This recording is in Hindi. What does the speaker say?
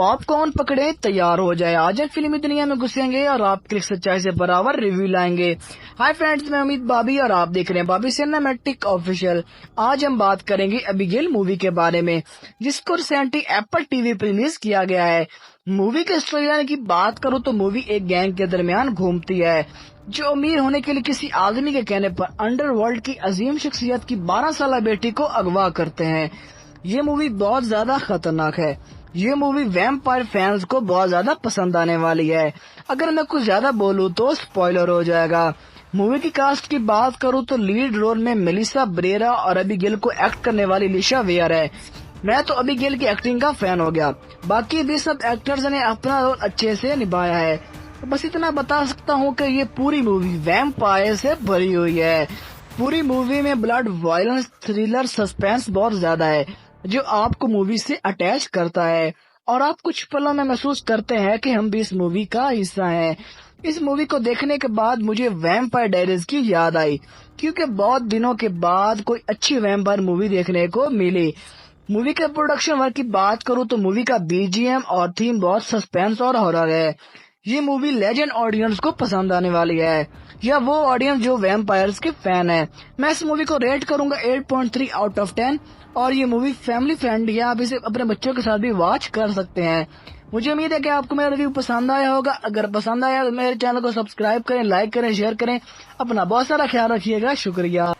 पॉपकॉर्न पकड़े, तैयार हो जाए। आज हम फिल्मी दुनिया में घुसेंगे और आपके लिए सच्चाई से बराबर रिव्यू लाएंगे। हाय फ्रेंड्स, मैं अमित बाबी और आप देख रहे हैं बाबी सिनेमैटिक ऑफिशियल। आज हम बात करेंगे एबिगेल मूवी के बारे में, जिसको रिसेंटली एप्पल टीवी पर रिलीज किया गया है। मूवी के स्टोरी लाइन की बात करूँ तो मूवी एक गैंग के दरमियान घूमती है जो अमीर होने के लिए किसी आदमी के कहने पर अंडरवर्ल्ड की अजीम शख्सियत की 12 साल बेटी को अगवा करते हैं। ये मूवी बहुत ज्यादा खतरनाक है। ये मूवी वैम्पायर फैंस को बहुत ज्यादा पसंद आने वाली है। अगर मैं कुछ ज्यादा बोलूँ तो स्पॉइलर हो जाएगा। मूवी की कास्ट की बात करूँ तो लीड रोल में मेलिसा ब्रेरा और एबिगेल को एक्ट करने वाली लिशा वेयर है। मैं तो एबिगेल की एक्टिंग का फैन हो गया। बाकी भी सब एक्टर्स ने अपना रोल अच्छे से निभाया है। तो बस इतना बता सकता हूँ कि ये पूरी मूवी वैम्पायर से भरी हुई है। पूरी मूवी में ब्लड, वायलेंस, थ्रिलर, सस्पेंस बहुत ज्यादा है जो आपको मूवी से अटैच करता है और आप कुछ पलों में महसूस करते हैं कि हम भी इस मूवी का हिस्सा हैं। इस मूवी को देखने के बाद मुझे वैम्पायर डायरीज की याद आई, क्योंकि बहुत दिनों के बाद कोई अच्छी वैम्पायर मूवी देखने को मिली। मूवी के प्रोडक्शन वर्क की बात करूँ तो मूवी का बीजीएम और थीम बहुत सस्पेंस और हॉरर है। ये मूवी लेजेंड ऑडियंस को पसंद आने वाली है, या वो ऑडियंस जो वैम्पायर्स के फैन है। मैं इस मूवी को रेट करूंगा 8.3 आउट ऑफ 10 और ये मूवी फैमिली फ्रेंडली है। आप इसे अपने बच्चों के साथ भी वॉच कर सकते हैं। मुझे उम्मीद है कि आपको मेरा रिव्यू पसंद आया होगा। अगर पसंद आया तो मेरे चैनल को सब्सक्राइब करें, लाइक करें, शेयर करें। अपना बहुत सारा ख्याल रखिएगा। शुक्रिया।